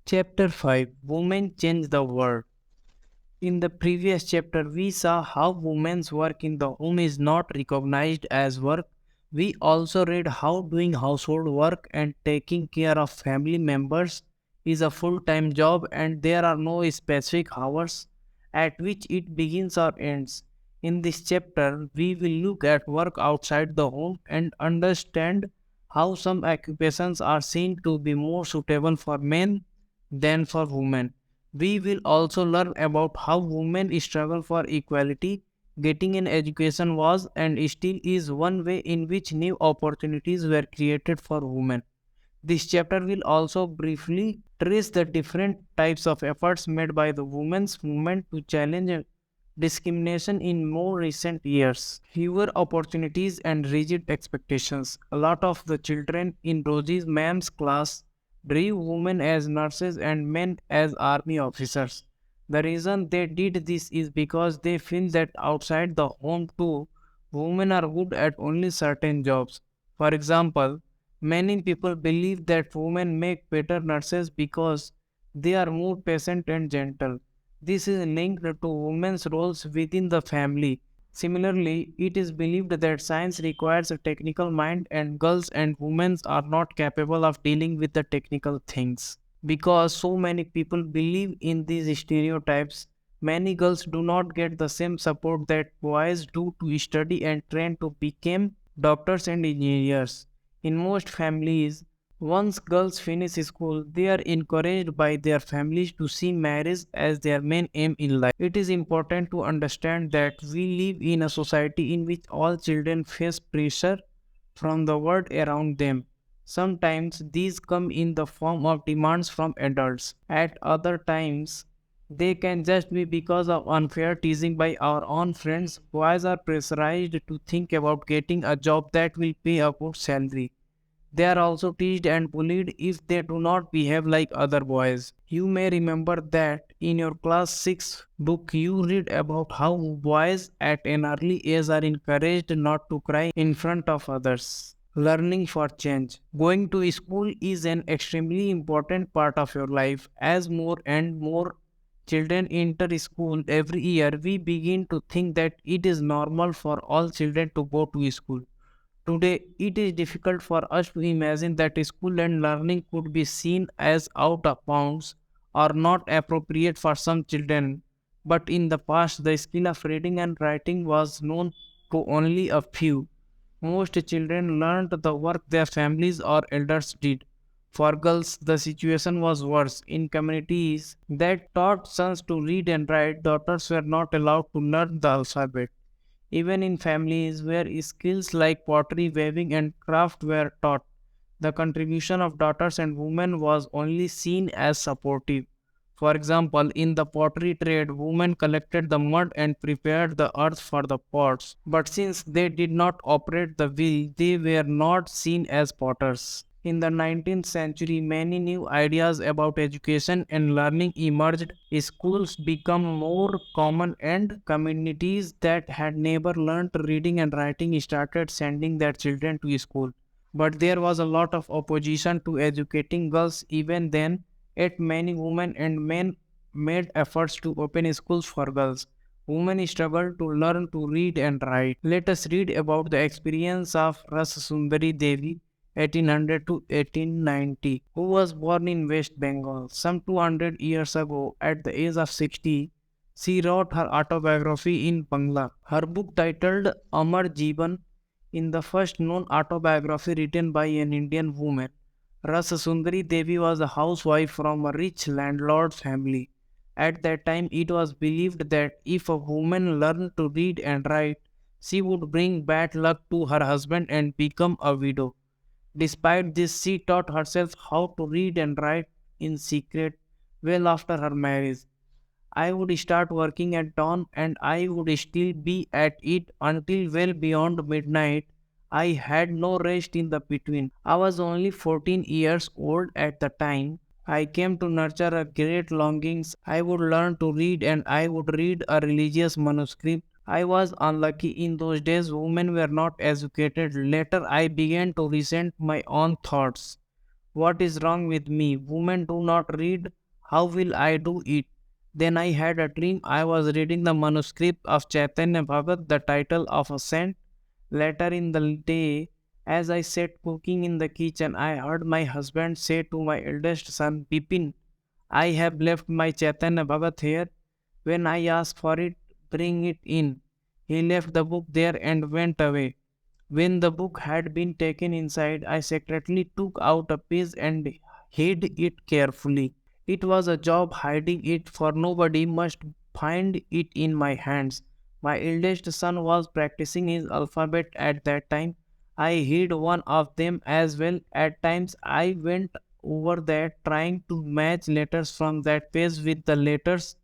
Chapter 5 Women Change the World. In the previous chapter, we saw how women's work in the home is not recognized as work. We also read how doing household work and taking care of family members is a full time job and there are no specific hours at which it begins or ends. In this chapter, we will look at work outside the home and understand how some occupations are seen to be more suitable for men than for women. We will also learn about how women struggle for equality. Getting an education was and still is one way in which new opportunities were created for women. This chapter will also briefly trace the different types of efforts made by the women's movement to challenge discrimination in more recent years. Fewer opportunities and rigid expectations. A lot of the children in Rosie's ma'am's class drew women as nurses and men as army officers. The reason they did this is because they feel that outside the home too, women are good at only certain jobs. For example, many people believe that women make better nurses because they are more patient and gentle. This is linked to women's roles within the family. Similarly, it is believed that science requires a technical mind and girls and women are not capable of dealing with the technical things. Because so many people believe in these stereotypes, many girls do not get the same support that boys do to study and train to become doctors and engineers. In most families, once girls finish school, they are encouraged by their families to see marriage as their main aim in life. It is important to understand that we live in a society in which all children face pressure from the world around them. Sometimes these come in the form of demands from adults. At other times, they can just be because of unfair teasing by our own friends. Boys are pressurized to think about getting a job that will pay a good salary. They are also teased and bullied if they do not behave like other boys. You may remember that in your class 6 book you read about how boys at an early age are encouraged not to cry in front of others. Learning for change. Going to school is an extremely important part of your life. As more and more children enter school every year, we begin to think that it is normal for all children to go to school. Today, it is difficult for us to imagine that school and learning could be seen as out of bounds or not appropriate for some children. But in the past, the skill of reading and writing was known to only a few. Most children learned the work their families or elders did. For girls, the situation was worse. In communities that taught sons to read and write, daughters were not allowed to learn the alphabet. Even in families where skills like pottery, weaving, and craft were taught, the contribution of daughters and women was only seen as supportive. For example, in the pottery trade, women collected the mud and prepared the earth for the pots. But since they did not operate the wheel, they were not seen as potters. In the 19th century, many new ideas about education and learning emerged. Schools became more common and communities that had never learned reading and writing started sending their children to school. But there was a lot of opposition to educating girls even then, yet many women and men made efforts to open schools for girls. Women struggled to learn to read and write. Let us read about the experience of Ras Sundari Devi 1800 to 1890, who was born in West Bengal. Some 200 years ago, at the age of 60, she wrote her autobiography in Bangla. Her book titled Amar Jeevan in the first known autobiography written by an Indian woman. Ras Sundari Devi was a housewife from a rich landlord family. At that time, it was believed that if a woman learned to read and write, she would bring bad luck to her husband and become a widow. Despite this, she taught herself how to read and write in secret well after her marriage. I would start working at dawn and I would still be at it until well beyond midnight. I had no rest in the between. I was only 14 years old at the time. I came to nurture a great longings. I would learn to read and I would read a religious manuscript. I was unlucky in those days, women were not educated. Later, I began to resent my own thoughts. What is wrong with me? Women do not read. How will I do it? Then I had a dream. I was reading the manuscript of Chaitanya Bhagat, the title of a saint. Later in the day, as I sat cooking in the kitchen, I heard my husband say to my eldest son, Bipin, I have left my Chaitanya Bhagat here. When I asked for it, bring it in. He left the book there and went away. When the book had been taken inside, I secretly took out a page and hid it carefully. It was a job hiding it, for nobody must find it in my hands. My eldest son was practicing his alphabet at that time. I hid one of them as well. At times I went over that trying to match letters from that page with the letters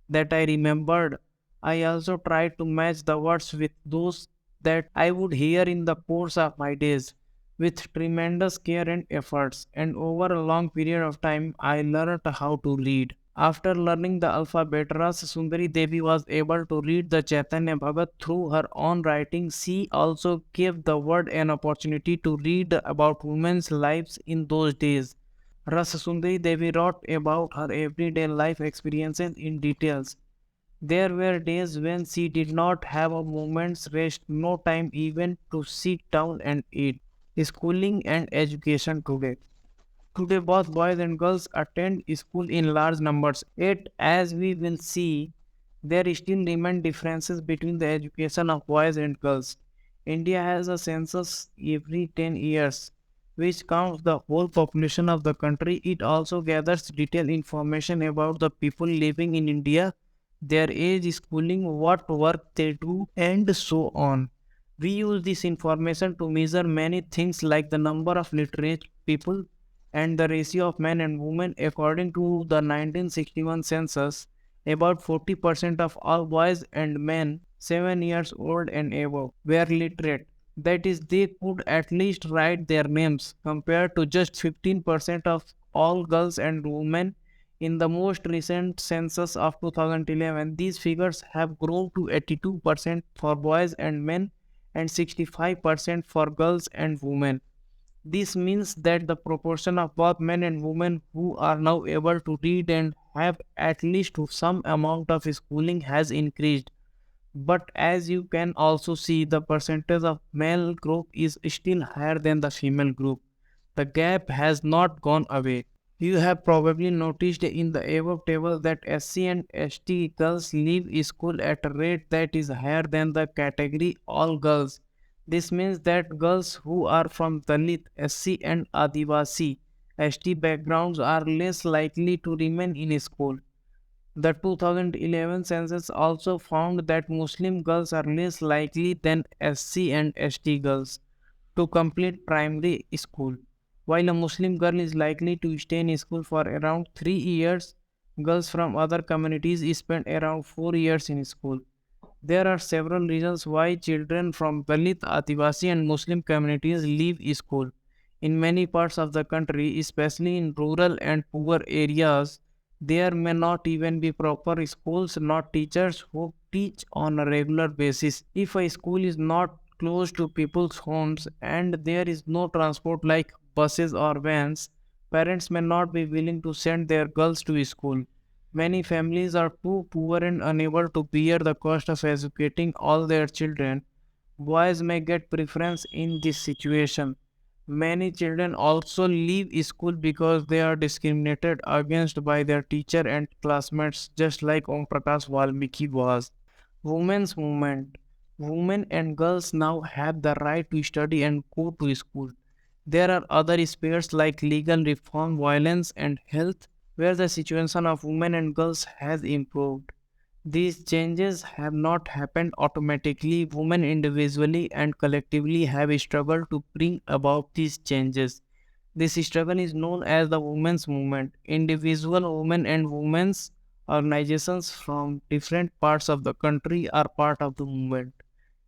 that I remembered. I also tried to match the words with those that I would hear in the course of my days. With tremendous care and efforts, and over a long period of time, I learned how to read. After learning the alphabet, Ras Sundari Devi was able to read the Chaitanya Bhagat through her own writing. She also gave the world an opportunity to read about women's lives in those days. Ras Sundari Devi wrote about her everyday life experiences in details. There were days when she did not have a moment's rest, no time even to sit down and eat. Schooling and education today. Today, both boys and girls attend school in large numbers. Yet, as we will see, there still remain differences between the education of boys and girls. India has a census every 10 years, which counts the whole population of the country. It also gathers detailed information about the people living in India, their age, schooling, what work they do, and so on. We use this information to measure many things like the number of literate people and the ratio of men and women. According to the 1961 census, about 40% of all boys and men 7 years old and above were literate. That is, they could at least write their names, compared to just 15% of all girls and women in the most recent census of 2011. These figures have grown to 82% for boys and men and 65% for girls and women. This means that the proportion of both men and women who are now able to read and have at least some amount of schooling has increased. But as you can also see, the percentage of male group is still higher than the female group. The gap has not gone away. You have probably noticed in the above table that SC and ST girls leave school at a rate that is higher than the category all girls. This means that girls who are from Dalit, SC and Adivasi ST backgrounds are less likely to remain in school. The 2011 census also found that Muslim girls are less likely than SC and ST girls to complete primary school. While a Muslim girl is likely to stay in school for around 3 years, girls from other communities spend around 4 years in school. There are several reasons why children from Dalit, Adivasi, and Muslim communities leave school. In many parts of the country, especially in rural and poor areas, there may not even be proper schools, not teachers who teach on a regular basis. If a school is not close to people's homes and there is no transport like buses or vans, parents may not be willing to send their girls to school. Many families are too poor and unable to bear the cost of educating all their children. Boys may get preference in this situation. Many children also leave school because they are discriminated against by their teacher and classmates, just like Om Prakash Valmiki was. Women's movement. Women and girls now have the right to study and go to school. There are other spheres like legal reform, violence, and health where the situation of women and girls has improved. These changes have not happened automatically. Women individually and collectively have struggled to bring about these changes. This struggle is known as the women's movement. Individual women and women's organizations from different parts of the country are part of the movement.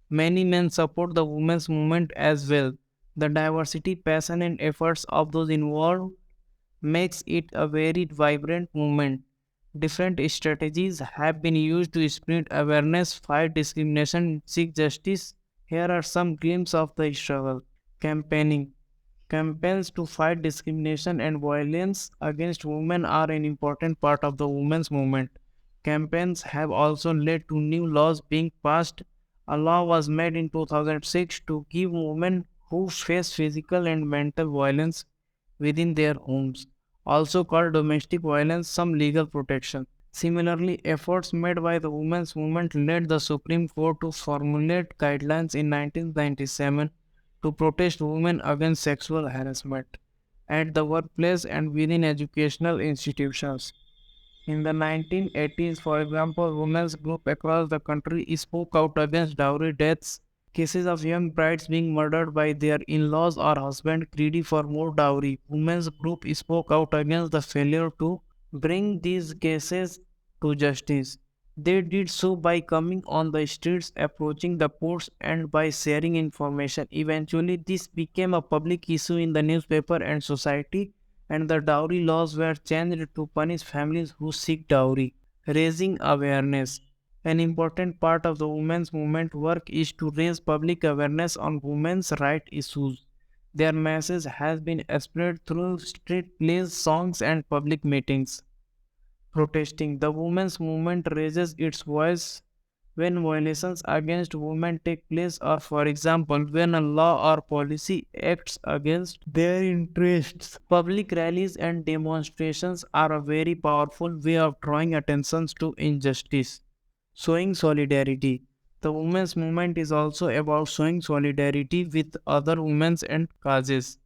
Many men support the women's movement as well. The diversity, passion, and efforts of those involved makes it a very vibrant movement. Different strategies have been used to spread awareness, fight discrimination, seek justice. Here are some glimpses of the struggle. Campaigning. Campaigns to fight discrimination and violence against women are an important part of the women's movement. Campaigns have also led to new laws being passed. A law was made in 2006 to give women who face physical and mental violence within their homes, also called domestic violence, some legal protection. Similarly, efforts made by the women's movement led the Supreme Court to formulate guidelines in 1997 to protect women against sexual harassment at the workplace and within educational institutions. In the 1980s, for example, women's groups across the country spoke out against dowry deaths, cases of young brides being murdered by their in-laws or husband greedy for more dowry. Women's group spoke out against the failure to bring these cases to justice. They did so by coming on the streets, approaching the courts, and by sharing information. Eventually, this became a public issue in the newspaper and society, and the dowry laws were changed to punish families who seek dowry, raising awareness. An important part of the women's movement work is to raise public awareness on women's rights issues. Their message has been spread through street plays, songs, and public meetings. Protesting. The women's movement raises its voice when violations against women take place, or, for example, when a law or policy acts against their interests. Public rallies and demonstrations are a very powerful way of drawing attention to injustice. Showing solidarity. The women's movement is also about showing solidarity with other women and causes.